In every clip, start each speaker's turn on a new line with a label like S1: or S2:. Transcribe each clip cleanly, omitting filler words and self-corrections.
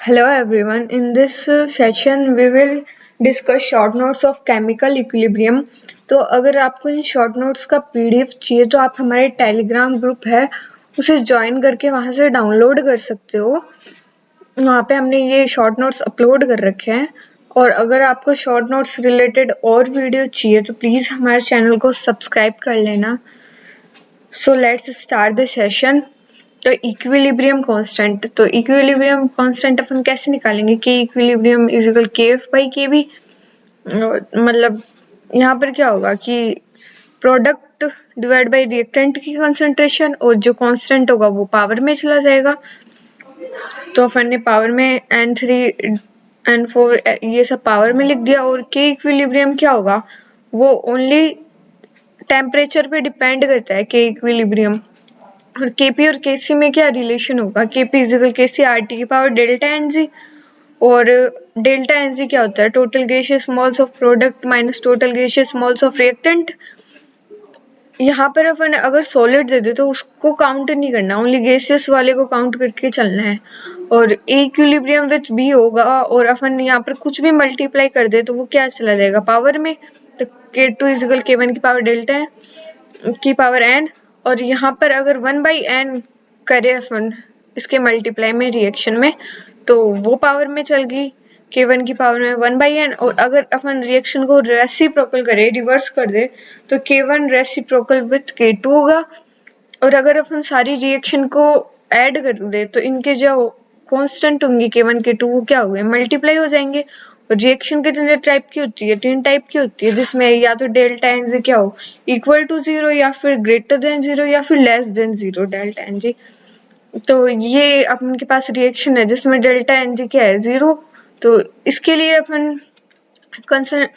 S1: Hello everyone. In this session we will discuss short notes of chemical equilibrium. तो अगर आपको in short notes का PDF चाहिए तो आप हमारे टेलीग्राम ग्रुप है उसे ज्वाइन करके वहां से डाउनलोड कर सकते हो। वहाँ पे हमने ये शॉर्ट नोट्स अपलोड कर रखे हैं। और अगर आपको शॉर्ट नोट्स रिलेटेड और वीडियो चाहिए तो प्लीज़ हमारे चैनल को सब्सक्राइब कर लेना। So let's start the session. तो इक्विलिब्रियम कांस्टेंट, तो इक्विलिब्रियम कांस्टेंट अपन कैसे निकालेंगे कि इक्विलिब्रियम इज इक्वल के एफ बाई के बी। मतलब यहाँ पर क्या होगा कि प्रोडक्ट डिवाइड बाई रिएक्टेंट की कंसंट्रेशन और जो कांस्टेंट होगा वो पावर में चला जाएगा। तो अपन ने पावर में n3 n4 ये सब पावर में लिख दिया। और के इक्विलिब्रियम क्या होगा, वो ओनली टेम्परेचर पे डिपेंड करता है के इक्विलिब्रियम। और केपी और केसी में क्या रिलेशन होगा, केपी इजिकल केसी आर टी की पावर डेल्टा एनजी। और डेल्टा एनजी क्या होता है, total gaseous moles of product minus total gaseous moles of reactant. यहाँ पर अपन अगर सॉलिड दे दे तो उसको काउंट नहीं करना, ओनली गैसियस वाले को काउंट करके चलना है। और ए इक्विलिब्रियम विथ बी होगा और अपन यहाँ पर कुछ भी मल्टीप्लाई कर दे तो वो क्या चला जाएगा, पावर में। तो के टू इजिकल के वन की पावर डेल्टा है की पावर एन। और यहाँ पर अगर 1/n करे अपन इसके मल्टीप्लाई में रिएक्शन में तो वो पावर में चल गई k1 की पावर में 1/n। और अगर अपन रिएक्शन को रेसिप्रोकल करे, रिवर्स कर दे, तो k1 रेसिप्रोकल विथ k2 होगा। और अगर अपन सारी रिएक्शन को ऐड कर दे तो इनके जो कांस्टेंट होंगे k1 k2 वो क्या हो गए, मल्टीप्लाई हो जाएंगे। और रिएक्शन कितने टाइप की होती है, 3 टाइप की होती है, जिसमें या तो डेल्टा एन जी क्या हो, इक्वल टू 0 या फिर ग्रेटर देन 0 या फिर less than 0 delta n g. तो ये अपन के पास रिएक्शन है जिसमें डेल्टा एन जी क्या है, 0। तो इसके लिए अपन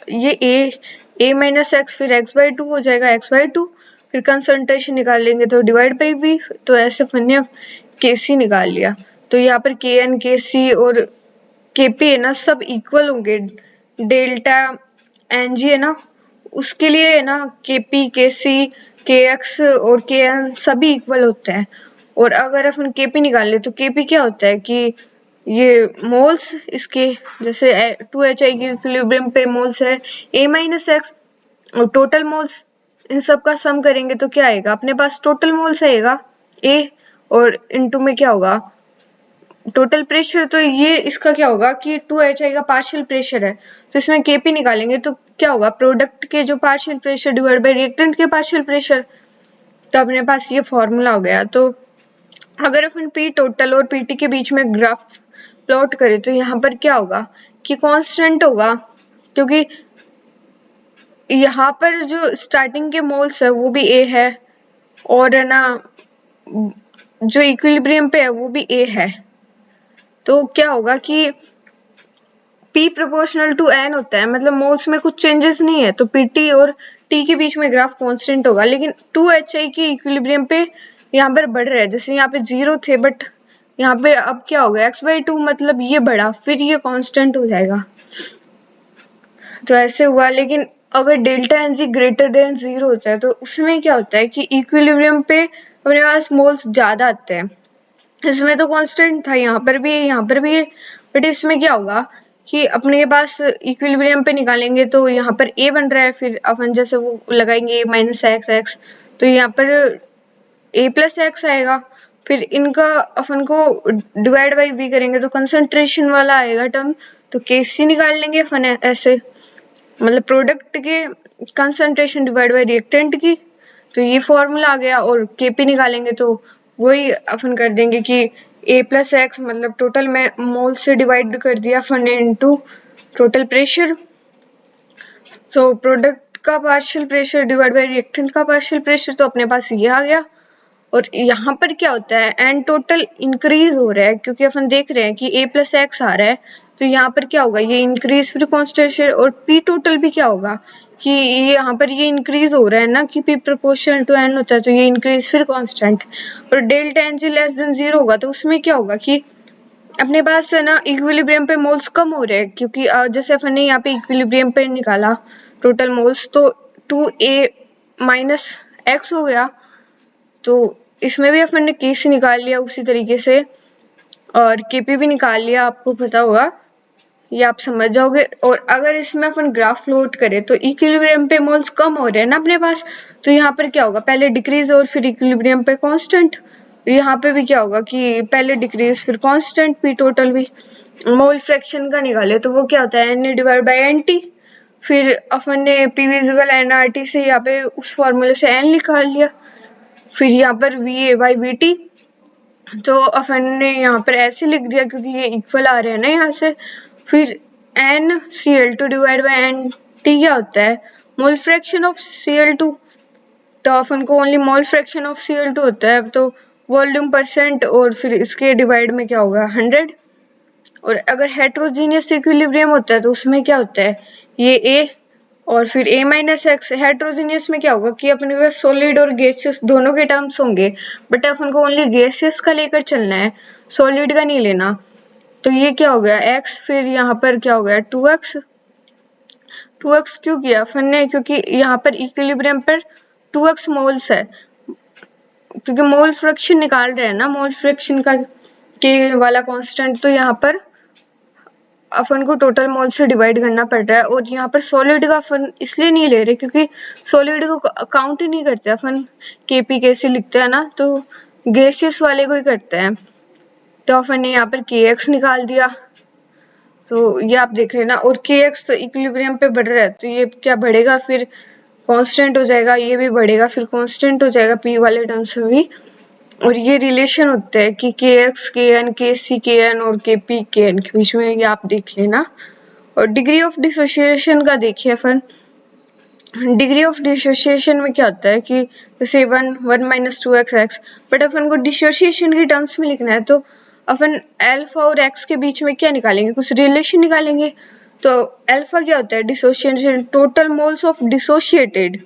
S1: ये ए माइनस एक्स फिर एक्स बाई टू हो जाएगा, एक्स बाई टू। फिर कंसंट्रेशन निकाल लेंगे तो डिवाइड बाई बी। तो ऐसे अपन ने के सी निकाल लिया। तो यहाँ पर के एन के सी और के पी है ना सब इक्वल होंगे। डेल्टा एन जी है ना उसके लिए है ना के पी के सी के एक्स और के एन सभी इक्वल होते हैं। और अगर अपन के पी निकाल ले तो के पी क्या होता है कि ये मोल्स इसके, जैसे 2HI की इक्विलिब्रियम पे मोल्स है a माइनस एक्स। और टोटल मोल्स इन सब का सम करेंगे तो क्या आएगा, अपने पास टोटल मोल्स आएगा a। और इनटू में क्या होगा, टोटल प्रेशर। तो ये इसका क्या होगा कि 2HI का पार्शियल प्रेशर है। तो इसमें केपी निकालेंगे तो क्या होगा, प्रोडक्ट के जो partial pressure divide by reactant के पार्शियल प्रेशर। तो अपने पास ये फॉर्मूला हो गया। तो अगर अपन पी टोटल और पीटी के बीच में ग्राफ प्लॉट करें तो यहाँ पर क्या होगा कि कांस्टेंट होगा, क्योंकि यहाँ पर जो स्टार्टिंग के मोल्स है वो भी ए है और है ना जो इक्विलिब्रियम पे है वो भी ए है। तो क्या होगा कि P प्रोपोर्शनल टू n होता है, मतलब मोल्स में कुछ चेंजेस नहीं है। तो PT और T के बीच में ग्राफ कांस्टेंट होगा, लेकिन 2HI की इक्विलिब्रियम पे यहाँ पर बढ़ रहा है। जैसे यहाँ पे 0 थे बट यहाँ पे अब क्या हो गया x/2, मतलब ये बढ़ा फिर ये कांस्टेंट हो जाएगा। तो ऐसे हुआ। लेकिन अगर delta n g greater than 0 होता है तो उसमें क्या होता है कि इक्विलिब्रियम पे अपने पास मोल्स ज्यादा आते हैं। इसमें तो कांस्टेंट था, यहाँ पर भी है यहाँ पर भी है, बट इसमें क्या होगा कि अपने के पास इक्विलिब्रियम पे निकालेंगे तो यहाँ पर a बन रहा है, फिर अपन जैसे वो लगाएंगे a माइनस एक्स एक्स तो यहाँ पर a प्लस एक्स आएगा। फिर इनका अपन को डिवाइड बाई b करेंगे तो कंसंट्रेशन वाला आएगा टर्म। तो केसी निकाल लेंगे अपन ऐसे, मतलब प्रोडक्ट के कंसंट्रेशन डिवाइड बाई रिएक्टेंट की। तो ये फॉर्मूला आ गया। और केपी निकालेंगे तो वही अपन कर देंगे कि a प्लस एक्स, मतलब टोटल में मोल से डिवाइड कर दिया अपन इनटू टोटल प्रेशर। तो प्रोडक्ट का partial pressure divide by reactant का पार्शियल प्रेशर, तो अपने पास ये आ गया। और यहाँ पर क्या होता है, एन टोटल इंक्रीज हो रहा है क्योंकि अपन देख रहे हैं कि a प्लस एक्स आ रहा है। तो यहाँ पर क्या होगा, ये इंक्रीज फिर कांस्टेंट। और p टोटल भी क्या होगा कि ये यहाँ पर ये इंक्रीज हो रहा है ना कि p प्रोपोर्शनल टू n होता है, तो ये इंक्रीज फिर कांस्टेंट। और delta n g less than 0 होगा तो उसमें क्या होगा कि अपने पास है ना इक्विलिब्रियम पे मोल्स कम हो रहे हैं, क्योंकि जैसे अपन ने यहाँ पे इक्विलिब्रियम पे निकाला टोटल मोल्स तो 2a माइनस एक्स हो गया। तो इसमें भी अपन ने केस निकाल लिया उसी तरीके से। और केपी भी निकाल लिया, आपको पता होगा, ये आप समझ जाओगे। और अगर इसमें अपन ग्राफ प्लॉट करें तो इक्विलिब्रियम पे मोल्स कम हो रहे हैं ना अपने पास, तो यहाँ पर क्या होगा, पहले डिक्रीज और फिर इक्विलिब्रियम पे कांस्टेंट। यहाँ पे भी क्या होगा कि पहले डिक्रीज फिर कांस्टेंट, पी टोटल भी। मोल फ्रैक्शन का निकाले तो वो क्या होता है, n divide by n t. फिर अपन ने पी विजिबल एनआरटी से यहाँ पे उस फॉर्मूले से एन निकाल लिया। फिर यहाँ पर V A by we T, तो अपन ने यहाँ पर ऐसे लिख दिया क्योंकि ये इक्वल आ रहे हैं ना यहाँ से। फिर n c l two divide by n t क्या होता है, mole fraction of c l two. तो अपन को only mole fraction of c l two होता है, तो वॉल्यूम परसेंट और फिर इसके डिवाइड में क्या होगा 100। और अगर हेट्रोजीनियस इक्विलिब्रियम होता है तो उसमें क्या होता है, ये ए और फिर ए माइनस एक्स। हेट्रोजीनियस में क्या होगा कि अपने पास सॉलिड और गैसियस दोनों के टर्म्स होंगे, बट अपन को ओनली गैसियस का लेकर चलना है, सॉलिड का नहीं लेना। तो ये क्या हो गया x, फिर यहाँ पर क्या हो गया 2x। 2x क्यों किया अपन ने, क्योंकि यहाँ पर इक्विलिब्रियम पर 2x मोल्स है, क्योंकि मोल फ्रैक्शन निकाल रहे हैं ना, मोल फ्रैक्शन का के वाला कांस्टेंट, तो यहाँ पर अपन को टोटल मोल से डिवाइड करना पड़ रहा है। और यहाँ पर सॉलिड का अपन इसलिए नहीं ले रहे क्योंकि सॉलिड को काउंट ही नहीं करते अपन, केपी कैसे लिखते हैं ना, तो गैसियस वाले को ही करते हैं। तो अपन ने यहाँ पर के एक्स निकाल दिया, तो ये आप देख लेना। और के एक्स इक्विलिब्रियम पे बढ़ रहा है तो ये क्या बढ़ेगा, फिर कांस्टेंट हो जाएगा, ये भी बढ़ेगा फिर कांस्टेंट हो जाएगा पी वाले टर्म्स में भी। और ये रिलेशन होता है कि के एक्स के एन, के सी के एन और के पी के एन के बीच में, ये आप देख लेना। और डिग्री ऑफ डिसोसिएशन का देखिए अपन, डिग्री ऑफ डिसोसिएशन में क्या होता है कि जैसे 1 माइनस 2x x, बट अपन को डिसोसिएशन की टर्म्स में लिखना है तो अपन अल्फा और x के बीच में क्या निकालेंगे, कुछ रिलेशन निकालेंगे। तो अल्फा क्या होता है, dissociation, total moles of dissociated.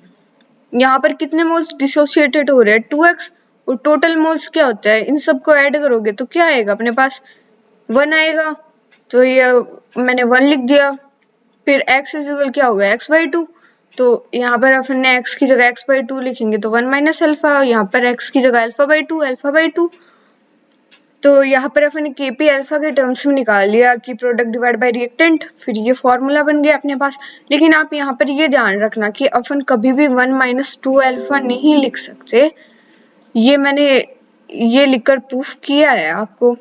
S1: यहाँ पर कितने मोल्स डिसोसिएटेड हो रहे हैं 2x, और टोटल मोल्स क्या होता है, इन सबको ऐड करोगे तो क्या आएगा अपने पास 1 आएगा। तो ये मैंने 1 लिख दिया। फिर x इज इक्वल क्या होगा x/2, तो यहाँ पर अपन ने x की जगह x/2 लिखेंगे तो 1 माइनस अल्फा, यहाँ पर x की जगह अल्फा/2। तो यहाँ पर अपन ने केपी अल्फा के टर्म्स में निकाल लिया कि प्रोडक्ट डिवाइड बाय रिएक्टेंट, फिर ये फॉर्मूला बन गया अपने पास। लेकिन आप यहाँ पर ये ध्यान रखना कि अपन कभी भी 1 माइनस 2 अल्फा नहीं लिख सकते, ये मैंने ये लिखकर प्रूफ किया है आपको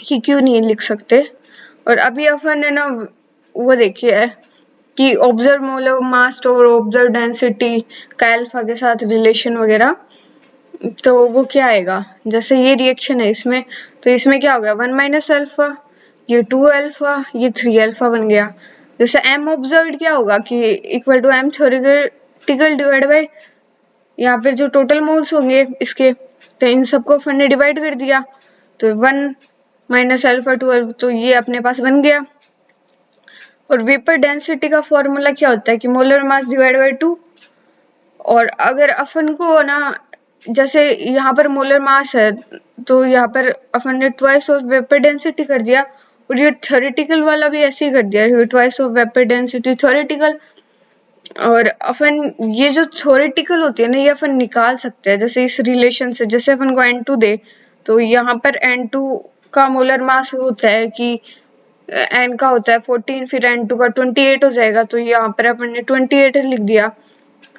S1: कि क्यों नहीं लिख सकते। और अभी अपन ने ना वो देखिए कि ऑब्जर्व मोलर मास और ऑब्जर्व डेंसिटी का अल्फा के साथ रिलेशन वगैरह, तो वो क्या आएगा, जैसे ये रिएक्शन है इसमें, तो इसमें क्या हो गया 1 माइनस अल्फा, ये 2 अल्फा, ये 3 अल्फा बन गया। जैसे एम ऑब्जर्व क्या होगा कि equal to m theoretical divide by यहाँ पे जो टोटल मोल्स होंगे इसके, तो इन सबको अपन ने डिवाइड कर दिया, तो 1 माइनस अल्फा 2 अल्फा, तो ये अपने पास बन गया। और वेपर डेंसिटी का फॉर्मूला क्या होता है कि मोलर मास डिवाइड बाय 2। और अगर अपन को ना, जैसे यहाँ पर मोलर मास है तो यहाँ पर अपन ने ट्वाइस ऑफ वेपर डेंसिटी कर दिया, और ये थ्योरेटिकल वाला भी ऐसे ही कर दिया, twice of vapour density theoretical. और अपन ये जो थ्योरेटिकल होती है ना, ये अपन निकाल सकते हैं जैसे इस रिलेशन से। जैसे अपन को N2 दे तो यहाँ पर N2 का मोलर मास होता है कि N का होता है 14, फिर N2 का 28 हो जाएगा, तो यहाँ पर अपन ने 28 लिख दिया।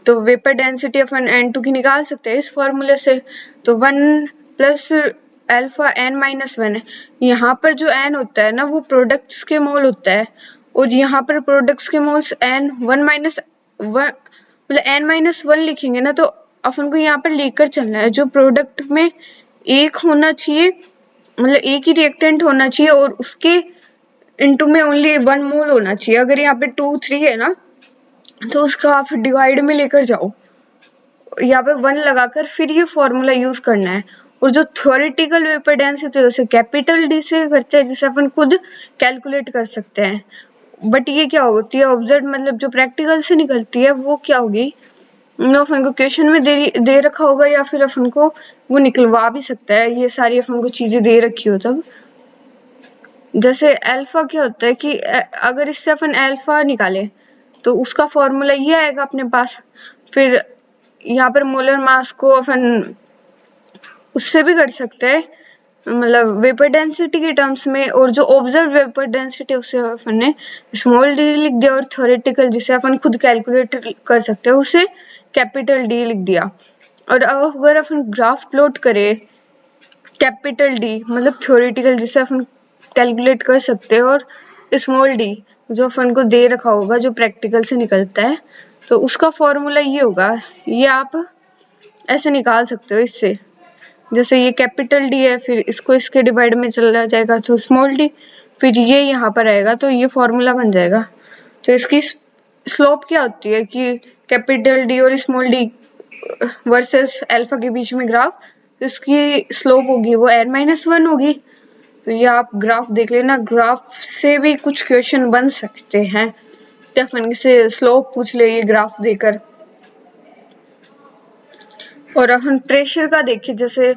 S1: तो वेपर डेंसिटी अपन N2 की निकाल सकते हैं इस फॉर्मूले से। तो 1 प्लस अल्फा n माइनस 1 है। यहाँ पर जो n होता है ना वो प्रोडक्ट्स के मोल होता है, और यहाँ पर प्रोडक्ट्स के मोल्स n 1 माइनस 1 मतलब n माइनस 1 लिखेंगे ना, तो अपन को यहाँ पर लेकर चलना है जो प्रोडक्ट में एक होना चाहिए, मतलब एक ही रिएक्टेंट होना चाहिए और उसके इनटू में ओनली 1 मोल होना चाहिए। अगर यहाँ पे 2 3 है ना तो उसका आप डिवाइड में लेकर जाओ, यहाँ पे 1 लगाकर फिर ये फॉर्मूला यूज करना है। और जो थ्योरेटिकल वेपर डेंसिटी जैसे कैपिटल डी से करते हैं, जिसे अपन खुद कैलकुलेट कर सकते हैं, बट ये क्या होती है ऑब्जर्व, मतलब जो प्रैक्टिकल से निकलती है वो क्या होगी, अपन को क्वेश्चन में दे रखा होगा या फिर अपन को वो निकलवा भी सकता है, ये सारी अपन को चीजें दे रखी हो तब। जैसे अल्फा क्या होता है कि अगर इससे अपन अल्फा निकाले तो उसका फॉर्मूला ये आएगा अपने पास। फिर यहाँ पर मोलर मास को अपन उससे भी कर सकते हैं, मतलब वेपर डेंसिटी के टर्म्स में, और जो ऑब्जर्व वेपर डेंसिटी उसे अपन ने स्मॉल डी लिख दिया, और थ्योरेटिकल जिसे अपन खुद कैलकुलेट कर सकते हैं उसे कैपिटल डी लिख दिया। और अब अगर अपन ग्राफ प्लॉट करें कैपिटल डी मतलब थ्योरेटिकल जिसे अपन कैलकुलेट कर सकते हैं, और स्मॉल डी जो अपन को दे रखा होगा जो प्रैक्टिकल से निकलता है, तो उसका फॉर्मूला ये होगा, ये आप ऐसे निकाल सकते हो इससे, जैसे ये कैपिटल डी है, फिर इसको इसके डिवाइड में चला जाएगा तो स्मॉल डी, फिर ये यहाँ पर आएगा तो ये फॉर्मूला बन जाएगा। तो इसकी स्लोप क्या होती है कि कैपिटल डी और स्मॉल डी वर्सेस अल्फा के बीच में ग्राफ, इसकी स्लोप होगी वो n-1 होगी। तो ये आप ग्राफ देख लेना, ग्राफ से भी कुछ क्वेश्चन बन सकते हैं, तो अपन से स्लोप पूछ ले ये ग्राफ देकर। और अपन प्रेशर का देखिए, जैसे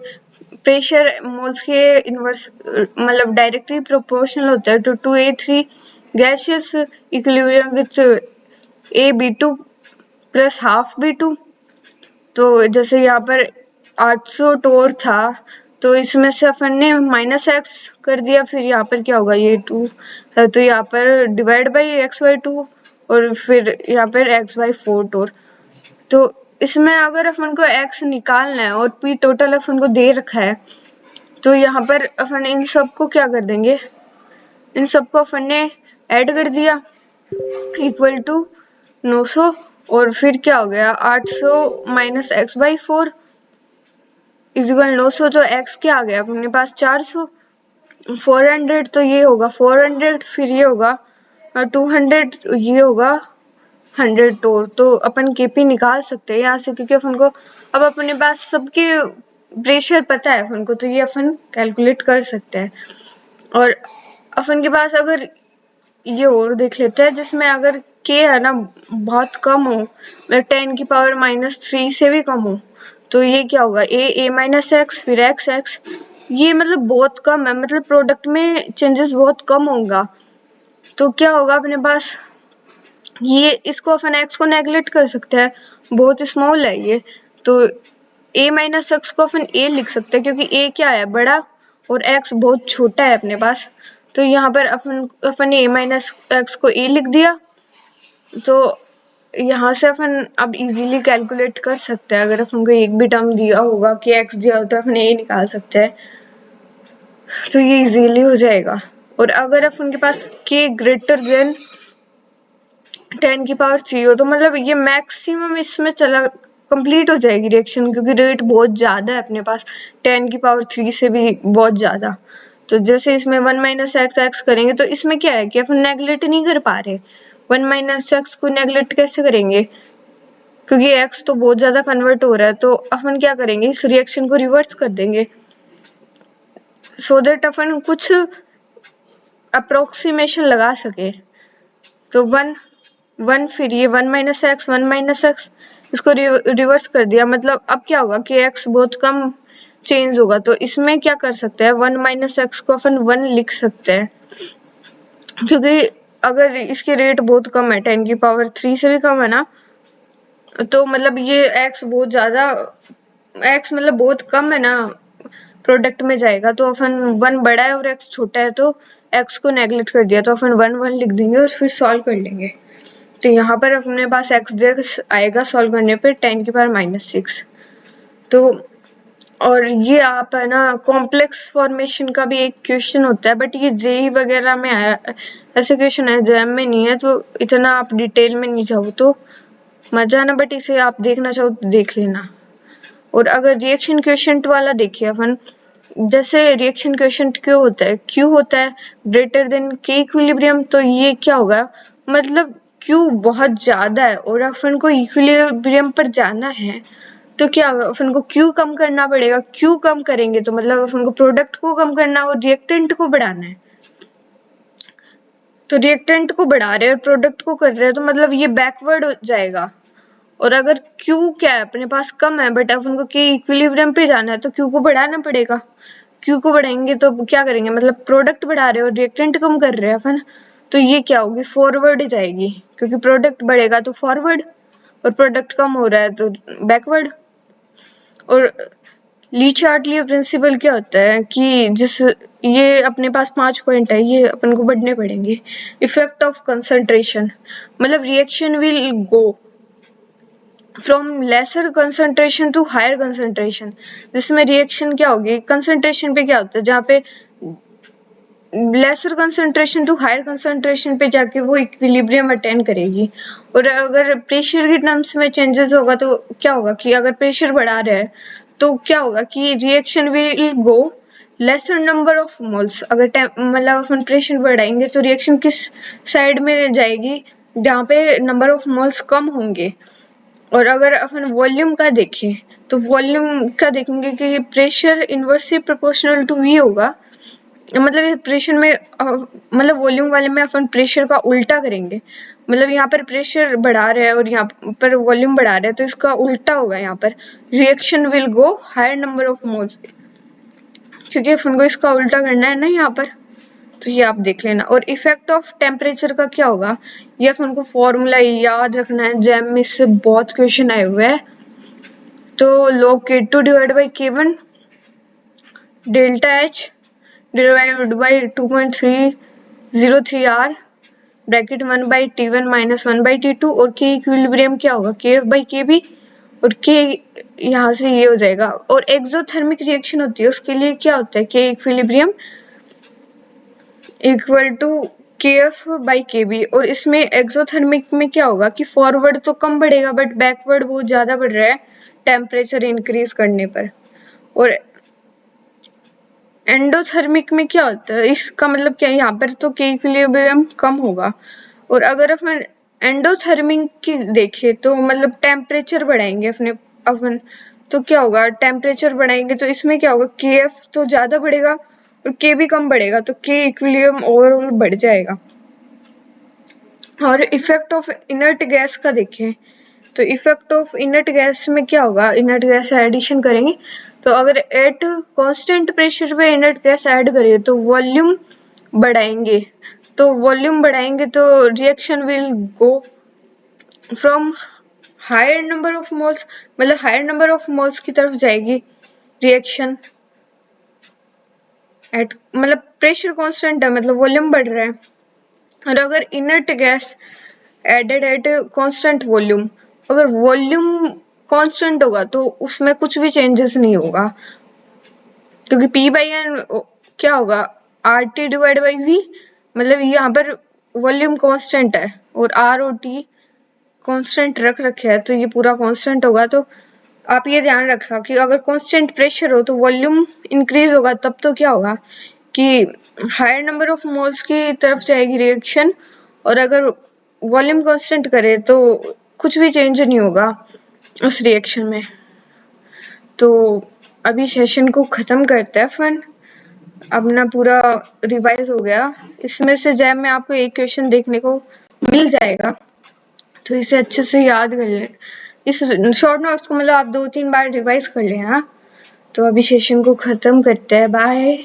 S1: प्रेशर मोल्स के इनवर्स मतलब डायरेक्टली प्रोपोर्शनल होता है to 2A3 gaseous equilibrium with AB2 plus half B2। तो जैसे यहाँ पर 800 टोर था, तो इसमें से अपन ने -x कर दिया, फिर यहाँ पर क्या होगा, ये 2 है तो यहाँ पर डिवाइड बाई x/2, और फिर यहाँ पर x/4 टोर। तो इसमें अगर अपन को x निकालना है और p टोटल अपन को दे रखा है, तो यहाँ पर अपन इन सबको क्या कर देंगे, इन सबको अपन ने ऐड कर दिया इक्वल टू 900, और फिर क्या हो गया 800 माइनस x/4 इक्वल 900, तो x क्या आ गया अपने पास 400, 400 तो ये होगा 400, फिर ये होगा 200, ये होगा 100 टोर। तो अपन केपी निकाल सकते हैं यहाँ से, क्योंकि अपन को अब अपने पास सबके प्रेशर पता है अपन को, तो ये अपन कैलकुलेट कर सकते हैं। और अपन के पास अगर ये और देख लेते हैं, जिसमें अगर k है ना बहुत कम हो, 10⁻³ से भी कम हो, तो ये क्या होगा a माइनस x फिर x, ये मतलब बहुत कम है, मतलब प्रोडक्ट में चेंजेस बहुत कम होगा। तो क्या होगा अपने पास, ये इसको अपन x को नेगलेक्ट कर सकते हैं, बहुत स्मॉल है ये, तो a माइनस x को अपन a लिख सकते हैं, क्योंकि a क्या है बड़ा और x बहुत छोटा है अपने पास। तो यहाँ पर अपन a माइनस x को a लिख दिया, तो यहाँ से अपन अब इजीली कैलकुलेट कर सकते हैं। अगर अपन को एक भी टर्म दिया होगा कि x दिया हो तो अपन a निकाल सकते हैं, तो ये इजीली हो जाएगा। और अगर अपन के पास k ग्रेटर देन 10⁻³ हो, तो मतलब ये मैक्सिमम इसमें चला कंप्लीट हो जाएगी रिएक्शन, क्योंकि रेट बहुत ज्यादा है अपने पास 10⁻³ से भी बहुत ज्यादा। तो जैसे इसमें 1 माइनस x करेंगे, तो इसमें क्या है कि अपन नेगलेक्ट नहीं कर पा रहे, 1 माइनस x को नेगलेक्ट कैसे करेंगे, क्योंकि x तो बहुत ज्यादा कन्वर्ट हो रहा है। तो अपन क्या करेंगे, इस रिएक्शन को रिवर्स कर देंगे, सो दैट अपन कुछ अप्रोक्सीमेशन लगा सके। तो 1 फिर ये 1 माइनस x इसको रिवर्स कर दिया, मतलब अब क्या होगा कि x बहुत कम चेंज होगा। तो इसमें क्या कर सकते हैं, 1 माइनस x को अपन 1 लिख सकते हैं, क्योंकि अगर इसकी रेट बहुत कम है 10⁻³ से भी कम है ना, तो मतलब ये x बहुत ज्यादा, x मतलब बहुत कम है ना प्रोडक्ट में जाएगा, तो अपन 1 बड़ा है और x छोटा है, तो x को नेगलेक्ट कर दिया, तो अपन 1 लिख देंगे और फिर सॉल्व कर लेंगे। तो यहाँ पर अपने पास x आएगा सॉल्व करने पे 10⁻⁻⁶। तो और ये आप है ना कॉम्प्लेक्स फॉर्मेशन का भी एक क्वेश्चन होता है, बट ये जेई वगैरह में आया, ऐसे क्वेश्चन है जैम में नहीं है, तो इतना आप डिटेल में नहीं जाओ तो मजा ना, बट इसे आप देखना चाहो तो देख लेना। और अगर रिएक्शन क्वेश्चन वाला देखिए अपन, जैसे रिएक्शन क्वेश्चन क्यों होता है, Q होता है ग्रेटर देन K इक्विलिब्रियम, तो ये क्या होगा, मतलब Q बहुत ज्यादा है और अपन को इक्विलिब्रियम पर जाना है, तो क्या होगा अपन को Q कम करना पड़ेगा। Q कम करेंगे तो मतलब अपन को प्रोडक्ट को कम करना और रिएक्टेंट को बढ़ाना है, तो रिएक्टेंट को बढ़ा रहे हैं और प्रोडक्ट को कर रहे हैं, तो मतलब ये बैकवर्ड हो जाएगा। और अगर Q क्या है अपने पास कम है, बट अपन को K इक्विलिब्रियम पे जाना है, तो Q को बढ़ाना पड़ेगा। Q को बढ़ाएंगे तो क्या करेंगे, मतलब प्रोडक्ट बढ़ा रहे हैं और रिएक्टेंट कम कर रहे हैं अपन, तो ये क्या होगी फॉरवर्ड जाएगी, क्योंकि प्रोडक्ट बढ़ेगा तो फॉरवर्ड और प्रोडक्ट कम हो रहा है तो बैकवर्ड। और ली चार्टली प्रिंसिपल क्या होता है कि जिस ये अपने पास 5 पॉइंट है, ये अपन को पढ़ने पड़ेंगे। इफेक्ट ऑफ कंसंट्रेशन, मतलब reaction will go from lesser concentration to higher concentration. जिसमें रिएक्शन क्या होगी, कंसंट्रेशन पे क्या होता है, जहाँ पे lesser concentration to higher concentration पे जाके वो इक्विलिब्रियम अटेन करेगी। और अगर प्रेशर के टर्म्स में चेंजेस होगा तो क्या होगा कि अगर प्रेशर बढ़ा रहा है तो क्या होगा कि reaction will go laser number of moles. अगर मतलब अपन प्रेशर बढ़ाएंगे तो रिएक्शन किस साइड में जाएगी, जहाँ पे नंबर ऑफ मोल्स कम होंगे। और अगर अपन वॉल्यूम का देखें तो वॉल्यूम का देखेंगे कि pressure inversely proportional to v होगा। मतलब प्रेशर में मतलब वॉल्यूम वाले में अपन प्रेशर का उल्टा करेंगे। मतलब यहाँ पर प्रेशर बढ़ा रहे हैं और यहाँ पर वॉल्यूम बढ़ा रहे हैं, तो इसका उल्टा होगा। यहाँ पर reaction will go higher number of moles, क्योंकि अपन को इसका उल्टा करना है ना यहाँ पर। तो ये आप देख लेना। और इफेक्ट ऑफ टेम्परेचर का क्या होगा, ये अपन को फॉर्मूला याद रखना है, जैम में इससे बहुत क्वेश्चन आए हुए हैं। तो log K2 divide by K1 delta H divide by 2.303 R bracket 1 by T1 minus 1 by T2। और K इक्विलिब्रियम क्या होगा, KF बाई KB। और K यहाँ से ये हो जाएगा। और एक्सोथर्मिक रिएक्शन होती है, उसके लिए क्या होता है, K equilibrium equal to KF by KB। और इसमें एक्सोथर्मिक में क्या होगा कि फॉरवर्ड तो कम बढ़ेगा बट बैकवर्ड बहुत ज्यादा बढ़ रहा है टेम्परेचर इंक्रीज करने पर। और एंडोथर्मिक में क्या होता है, इसका मतलब क्या है, यहाँ पर तो K इक्विलिब्रियम कम होगा। और अगर अपन एंडोथर्मिक की देखें तो मतलब टेम्परेचर बढ़ाएंगे अपन तो क्या होगा, टेम्परेचर बढ़ाएंगे तो इसमें क्या होगा, KF तो ज्यादा बढ़ेगा और K भी कम बढ़ेगा, तो K इक्विलिब्रियम ओवरऑल बढ़ जाएगा। और इफेक्ट ऑफ इनर्ट गैस का देखें तो इफेक्ट ऑफ इनर्ट गैस में क्या होगा, इनर्ट गैस एडिशन करेंगे तो अगर एट कांस्टेंट प्रेशर पे इनर्ट गैस ऐड करें तो वॉल्यूम बढ़ाएंगे। तो वॉल्यूम बढ़ाएंगे तो reaction will go from higher number of moles, मतलब हायर नंबर ऑफ मोल्स की तरफ जाएगी रिएक्शन एट, मतलब प्रेशर कांस्टेंट है मतलब वॉल्यूम बढ़ रहा है। और अगर inert gas added at constant volume, अगर वॉल्यूम कांस्टेंट होगा तो उसमें कुछ भी चेंजेस नहीं होगा, क्योंकि P बाई एन क्या होगा, RT डिवाइड बाई V। मतलब यहाँ पर वॉल्यूम कांस्टेंट है और R और T कांस्टेंट रख रखे है, तो ये पूरा कांस्टेंट होगा। तो आप ये ध्यान रखना कि अगर कांस्टेंट प्रेशर हो तो वॉल्यूम इंक्रीज होगा, तब तो क्या होगा कि हायर नंबर ऑफ मोल्स की तरफ जाएगी रिएक्शन। और अगर वॉल्यूम कांस्टेंट करे तो कुछ भी चेंज नहीं होगा उस रिएक्शन में। तो अभी सेशन को खत्म करते हैं फन, अपना पूरा रिवाइज हो गया। इसमें से जैम में आपको एक क्वेश्चन देखने को मिल जाएगा, तो इसे अच्छे से याद कर लें। इस शॉर्ट नोट्स को मतलब आप 2-3 बार रिवाइज कर लेना। तो अभी सेशन को खत्म करते हैं, बाय।